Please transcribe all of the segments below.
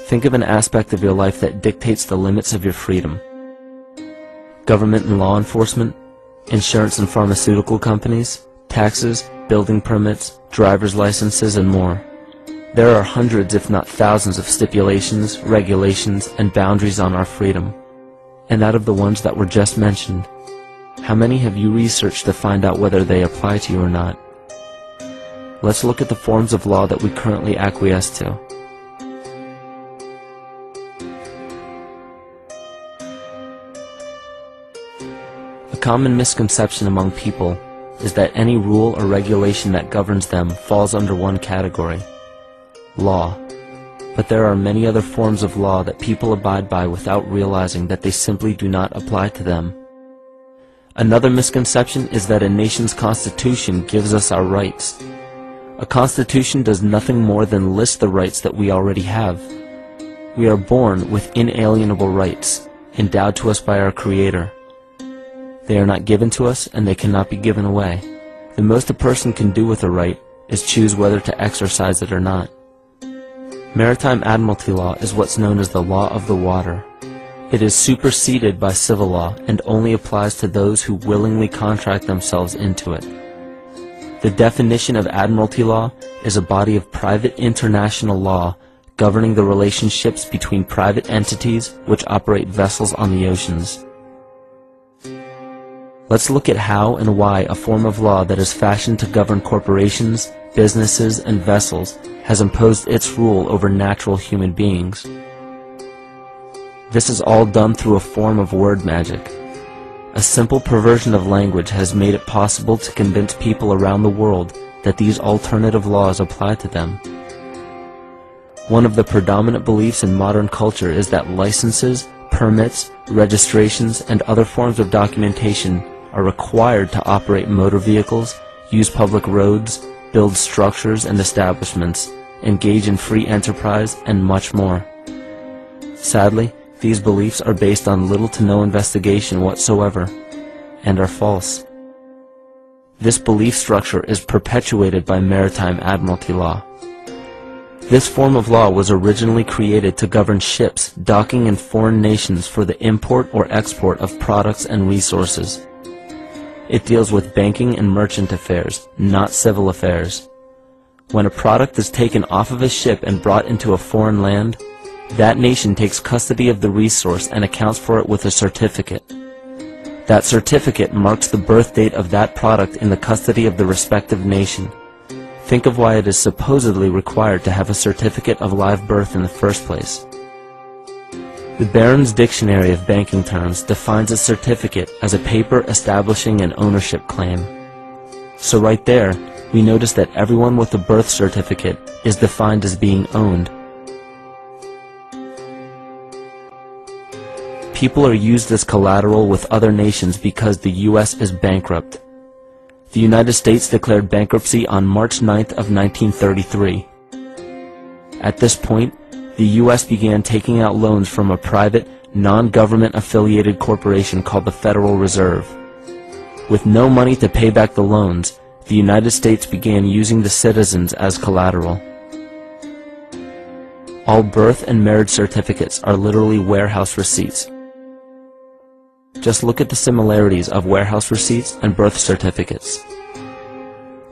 Think of an aspect of your life that dictates the limits of your freedom. Government and law enforcement, insurance and pharmaceutical companies, taxes, building permits, driver's licenses, and more. There are hundreds if not thousands of stipulations, regulations, and boundaries on our freedom. And out of the ones that were just mentioned, how many have you researched to find out whether they apply to you or not? Let's look at the forms of law that we currently acquiesce to. A common misconception among people is that any rule or regulation that governs them falls under one category: law. But there are many other forms of law that people abide by without realizing that they simply do not apply to them. Another misconception is that a nation's constitution gives us our rights. A constitution does nothing more than list the rights that we already have. We are born with inalienable rights, endowed to us by our Creator. They are not given to us, and they cannot be given away. The most a person can do with a right is choose whether to exercise it or not. Maritime admiralty law is what's known as the law of the water. It is superseded by civil law and only applies to those who willingly contract themselves into it. The definition of admiralty law is a body of private international law governing the relationships between private entities which operate vessels on the oceans. Let's look at how and why a form of law that is fashioned to govern corporations, businesses, and vessels has imposed its rule over natural human beings. This is all done through a form of word magic. A simple perversion of language has made it possible to convince people around the world that these alternative laws apply to them. One of the predominant beliefs in modern culture is that licenses, permits, registrations, and other forms of documentation are required to operate motor vehicles, use public roads, build structures and establishments, engage in free enterprise, and much more. Sadly, these beliefs are based on little to no investigation whatsoever, and are false. This belief structure is perpetuated by maritime admiralty law. This form of law was originally created to govern ships docking in foreign nations for the import or export of products and resources. It deals with banking and merchant affairs, not civil affairs. When a product is taken off of a ship and brought into a foreign land, that nation takes custody of the resource and accounts for it with a certificate. That certificate marks the birth date of that product in the custody of the respective nation. Think of why it is supposedly required to have a certificate of live birth in the first place. The Barron's Dictionary of Banking Terms defines a certificate as a paper establishing an ownership claim. So right there, we notice that everyone with a birth certificate is defined as being owned. People are used as collateral with other nations because the U.S. is bankrupt. The United States declared bankruptcy on March 9th of 1933. At this point, the U.S. began taking out loans from a private, non-government affiliated corporation called the Federal Reserve. With no money to pay back the loans, the United States began using the citizens as collateral. All birth and marriage certificates are literally warehouse receipts. Just look at the similarities of warehouse receipts and birth certificates.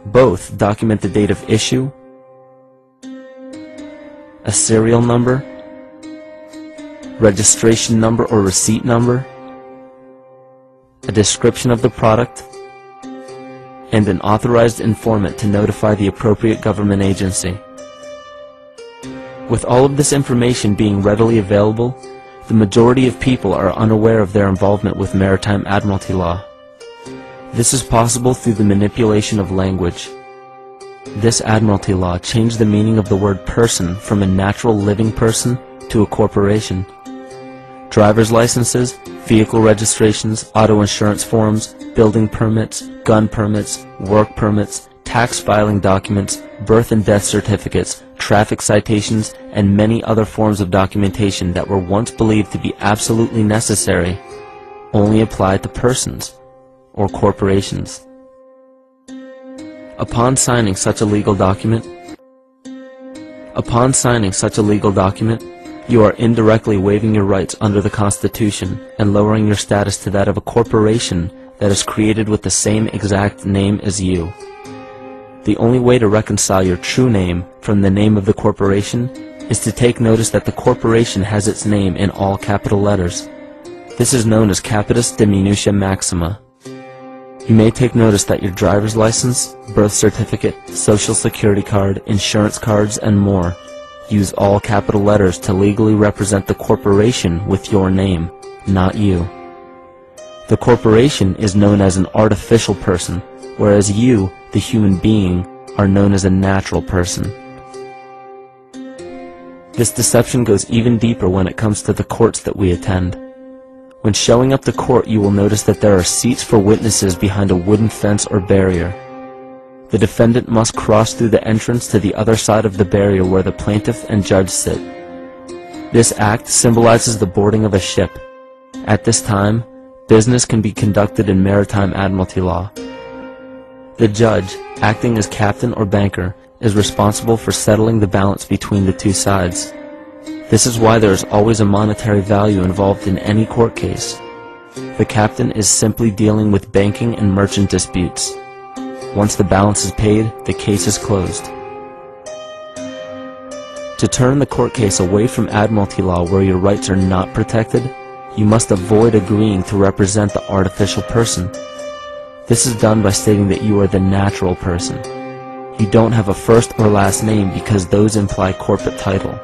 Both document the date of issue, a serial number, registration number or receipt number, a description of the product, and an authorized informant to notify the appropriate government agency. With all of this information being readily available, the majority of people are unaware of their involvement with maritime admiralty law. This is possible through the manipulation of language. This admiralty law changed the meaning of the word person from a natural living person to a corporation. Driver's licenses, vehicle registrations, auto insurance forms, building permits, gun permits, work permits, tax filing documents, birth and death certificates, traffic citations, and many other forms of documentation that were once believed to be absolutely necessary only apply to persons or corporations. Upon signing such a legal document, You are indirectly waiving your rights under the Constitution and lowering your status to that of a corporation that is created with the same exact name as you. The only way to reconcile your true name from the name of the corporation is to take notice that the corporation has its name in all capital letters. This is known as capitis diminutia maxima. You may take notice that your driver's license, birth certificate, social security card, insurance cards, and more use all capital letters to legally represent the corporation with your name, not you. The corporation is known as an artificial person, whereas you, the human being, are known as a natural person. This deception goes even deeper when it comes to the courts that we attend. When showing up to court, you will notice that there are seats for witnesses behind a wooden fence or barrier. The defendant must cross through the entrance to the other side of the barrier where the plaintiff and judge sit. This act symbolizes the boarding of a ship. At this time, business can be conducted in maritime admiralty law. The judge, acting as captain or banker, is responsible for settling the balance between the two sides. This is why there is always a monetary value involved in any court case. The captain is simply dealing with banking and merchant disputes. Once the balance is paid, the case is closed. To turn the court case away from admiralty law where your rights are not protected, you must avoid agreeing to represent the artificial person. This is done by stating that you are the natural person. You don't have a first or last name because those imply corporate title.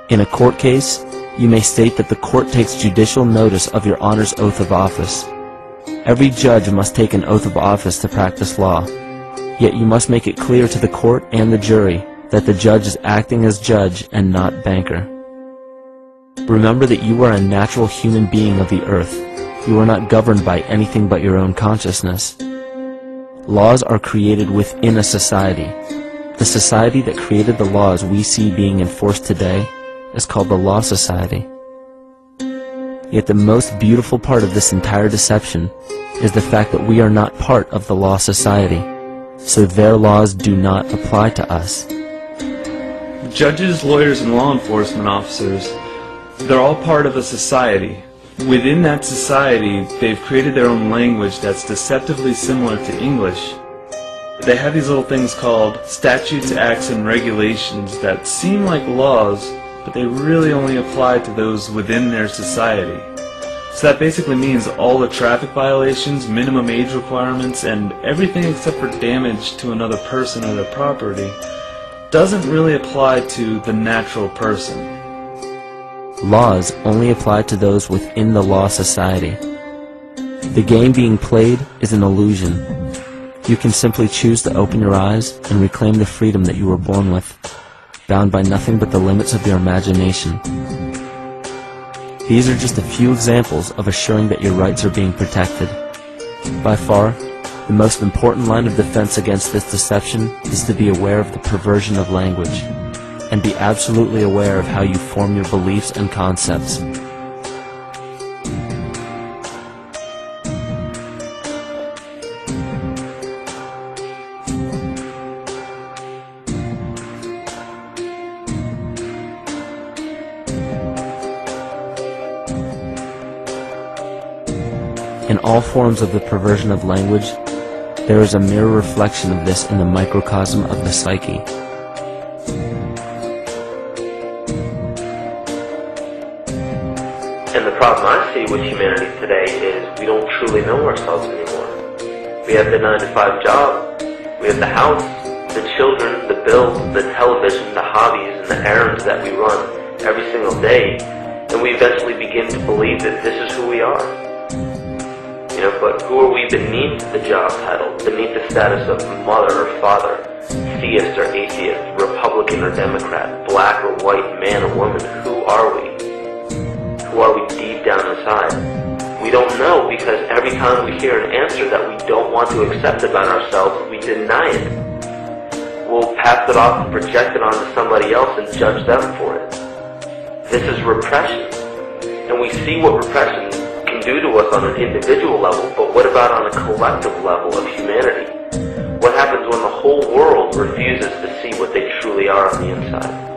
In a court case, you may state that the court takes judicial notice of your Honor's oath of office. Every judge must take an oath of office to practice law, yet you must make it clear to the court and the jury that the judge is acting as judge and not banker. Remember that you are a natural human being of the earth. You are not governed by anything but your own consciousness. Laws are created within a society. The society that created the laws we see being enforced today is called the Law Society. Yet the most beautiful part of this entire deception is the fact that we are not part of the Law Society, so their laws do not apply to us. Judges, lawyers, and law enforcement officers, they're all part of a society. Within that society, they've created their own language that's deceptively similar to English. They have these little things called statutes, acts, and regulations that seem like laws, but they really only apply to those within their society. So that basically means all the traffic violations, minimum age requirements, and everything except for damage to another person or their property doesn't really apply to the natural person. Laws only apply to those within the Law Society. The game being played is an illusion. You can simply choose to open your eyes and reclaim the freedom that you were born with, bound by nothing but the limits of your imagination. These are just a few examples of assuring that your rights are being protected. By far, the most important line of defense against this deception is to be aware of the perversion of language, and be absolutely aware of how you form your beliefs and concepts. In all forms of the perversion of language, there is a mirror reflection of this in the microcosm of the psyche. And the problem I see with humanity today is we don't truly know ourselves anymore. We have the 9-to-5 job, we have the house, the children, the bills, the television, the hobbies, and the errands that we run every single day, and we eventually begin to believe that this is who we are. But who are we beneath the job title, beneath the status of mother or father, theist or atheist, Republican or Democrat, black or white, man or woman? Who are we? Who are we deep down inside? We don't know, because every time we hear an answer that we don't want to accept about ourselves, we deny it. We'll pass it off and project it onto somebody else and judge them for it. This is repression. And we see what repression can do to us on an individual level, but what about on a collective level of humanity? What happens when the whole world refuses to see what they truly are on the inside?